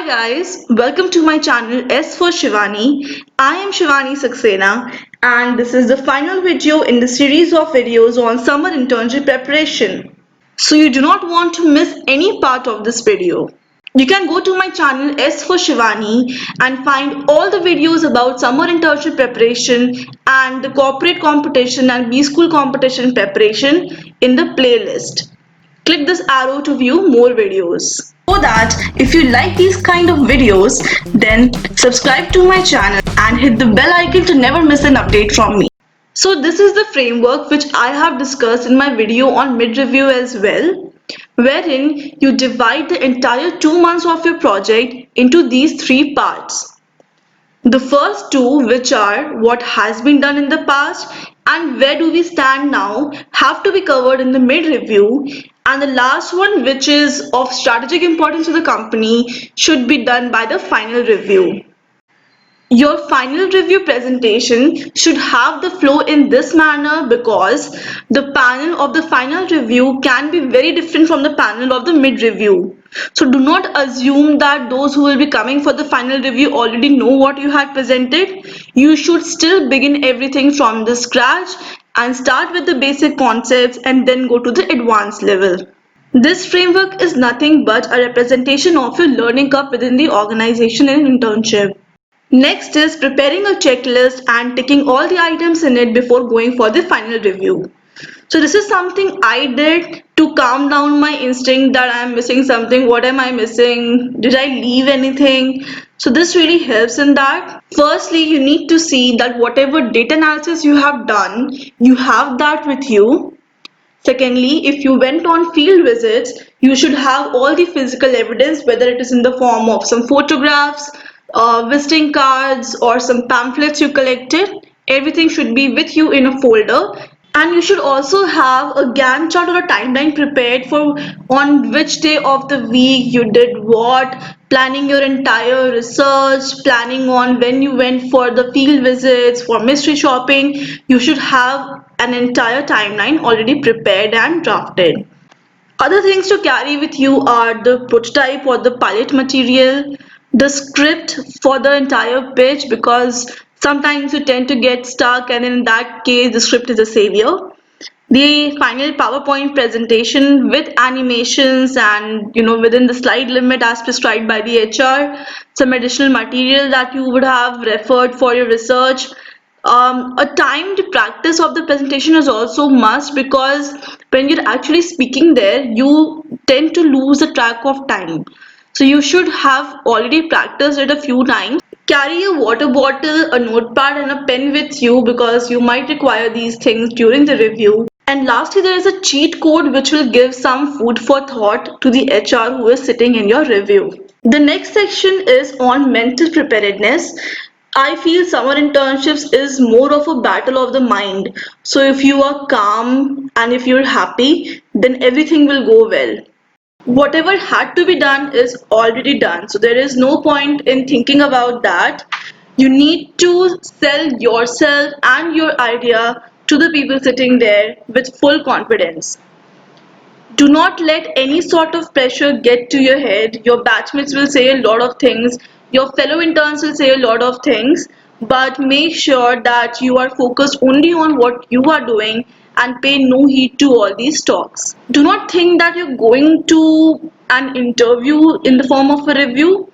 Guys, welcome to my channel S for Shivani. I am Shivani Saxena and this is the final video in the series of videos on summer internship preparation. So you do not want to miss any part of this video. You can go to my channel S for Shivani and find all the videos about summer internship preparation and the corporate competition and B school competition preparation in the playlist. Click this arrow to view more videos. So that if you like these kind of videos, then subscribe to my channel and hit the bell icon to never miss an update from me. So this is the framework which I have discussed in my video on mid-review as well, wherein you divide the entire 2 months of your project into these three parts. The first two, which are what has been done in the past and where do we stand now, have to be covered in the mid-review, and the last one, which is of strategic importance to the company, should be done by the final review. Your final review presentation should have the flow in this manner because the panel of the final review can be very different from the panel of the mid review. So do not assume that those who will be coming for the final review already know what you had presented. You should still begin everything from the scratch and start with the basic concepts and then go to the advanced level. This framework is nothing but a representation of your learning curve within the organization and internship. Next is preparing a checklist and ticking all the items in it before going for the final review. So this is something I did to calm down my instinct that I am missing something. What am I missing? Did I leave anything? So this really helps in that. Firstly, you need to see that whatever data analysis you have done, you have that with you. Secondly, if you went on field visits, you should have all the physical evidence, whether it is in the form of some photographs, visiting cards, or some pamphlets you collected. Everything should be with you in a folder. And you should also have a Gantt chart or a timeline prepared for on which day of the week you did what, planning your entire research, planning on when you went for the field visits, for mystery shopping. You should have an entire timeline already prepared and drafted. Other things to carry with you are the prototype or the pilot material, the script for the entire pitch because sometimes you tend to get stuck and in that case the script is a savior. The final PowerPoint presentation with animations and within the slide limit as prescribed by the HR, some additional material that you would have referred for your research. A timed practice of the presentation is also must because when you're actually speaking there, you tend to lose the track of time. So you should have already practiced it a few times. Carry a water bottle, a notepad, and a pen with you because you might require these things during the review. And lastly, there is a cheat code which will give some food for thought to the HR who is sitting in your review. The next section is on mental preparedness. I feel summer internships is more of a battle of the mind. So if you are calm and if you're happy, then everything will go well. Whatever had to be done is already done. So there is no point in thinking about that. You need to sell yourself and your idea to the people sitting there with full confidence. Do not let any sort of pressure get to your head. Your batchmates will say a lot of things, your fellow interns will say a lot of things, but make sure that you are focused only on what you are doing and pay no heed to all these talks. Do not think that you're going to an interview in the form of a review.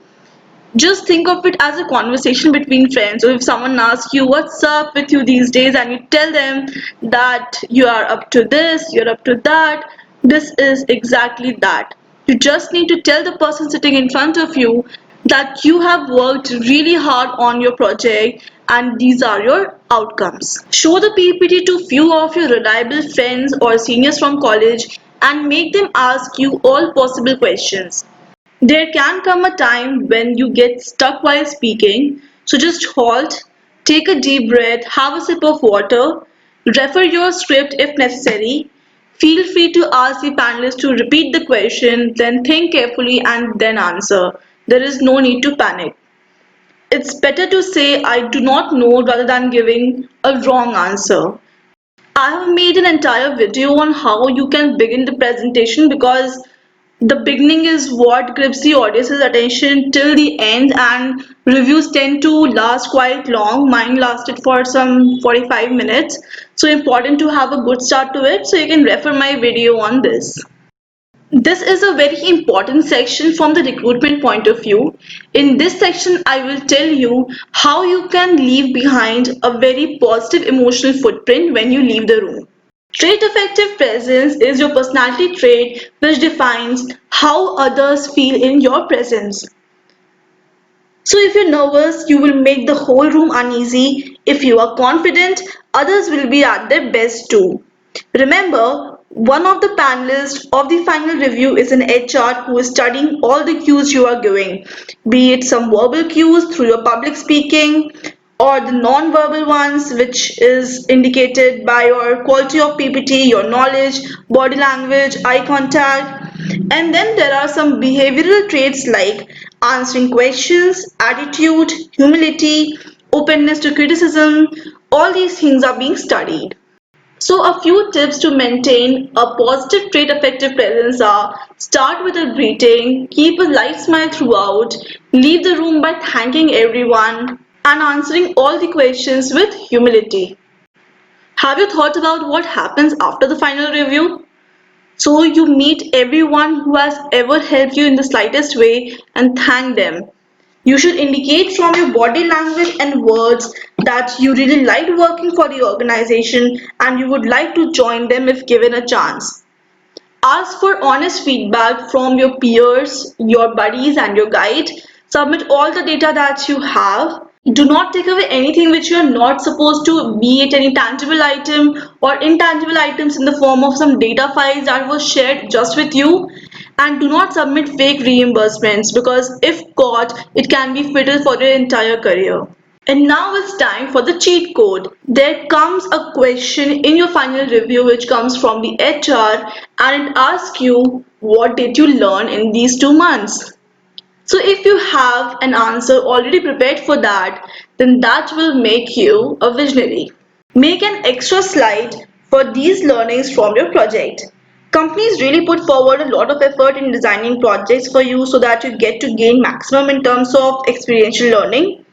Just think of it as a conversation between friends. So if someone asks you what's up with you these days and you tell them that you are up to this, you're up to that, this is exactly that. You just need to tell the person sitting in front of you that you have worked really hard on your project and these are your outcomes. Show the PPT to few of your reliable friends or seniors from college and make them ask you all possible questions. There can come a time when you get stuck while speaking, so just halt, take a deep breath, have a sip of water, refer your script if necessary. Feel free to ask the panelists to repeat the question, then think carefully and then answer. There is no need to panic. It's better to say I do not know rather than giving a wrong answer. I have made an entire video on how you can begin the presentation because The beginning is what grips the audience's attention till the end, and reviews tend to last quite long. Mine lasted for some 45 minutes. So important to have a good start to it. So you can refer my video on this. This is a very important section from the recruitment point of view. In this section, I will tell you how you can leave behind a very positive emotional footprint when you leave the room. Trait effective presence is your personality trait which defines how others feel in your presence. So if you're nervous, you will make the whole room uneasy. If you are confident, others will be at their best too. Remember, one of the panelists of the final review is an HR who is studying all the cues you are giving, be it some verbal cues through your public speaking or the non-verbal ones, which is indicated by your quality of PPT, your knowledge, body language, eye contact. And then there are some behavioral traits like answering questions, attitude, humility, openness to criticism. All these things are being studied. So a few tips to maintain a positive trait effective presence are: start with a greeting, keep a light smile throughout, leave the room by thanking everyone, and answering all the questions with humility. Have you thought about what happens after the final review? So you meet everyone who has ever helped you in the slightest way and thank them. You should indicate from your body language and words that you really liked working for the organization and you would like to join them if given a chance. Ask for honest feedback from your peers, your buddies, and your guide. Submit all the data that you have. Do not take away anything which you are not supposed to, be it any tangible item or intangible items in the form of some data files that was shared just with you. And do not submit fake reimbursements because if caught, it can be fatal for your entire career. And now it's time for the cheat code. There comes a question in your final review which comes from the HR and it asks you, what did you learn in these 2 months? So if you have an answer already prepared for that, then that will make you a visionary. Make an extra slide for these learnings from your project. Companies really put forward a lot of effort in designing projects for you so that you get to gain maximum in terms of experiential learning.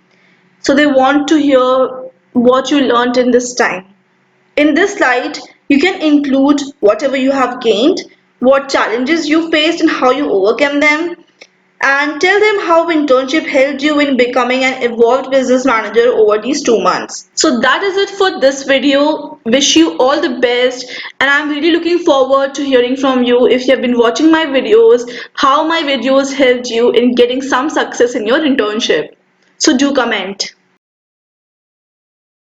So they want to hear what you learned in this time. In this slide, you can include whatever you have gained, what challenges you faced and how you overcame them, and tell them how internship helped you in becoming an evolved business manager over these 2 months. So that is it for this video. Wish you all the best and I'm really looking forward to hearing from you if you have been watching my videos, how my videos helped you in getting some success in your internship. So do comment.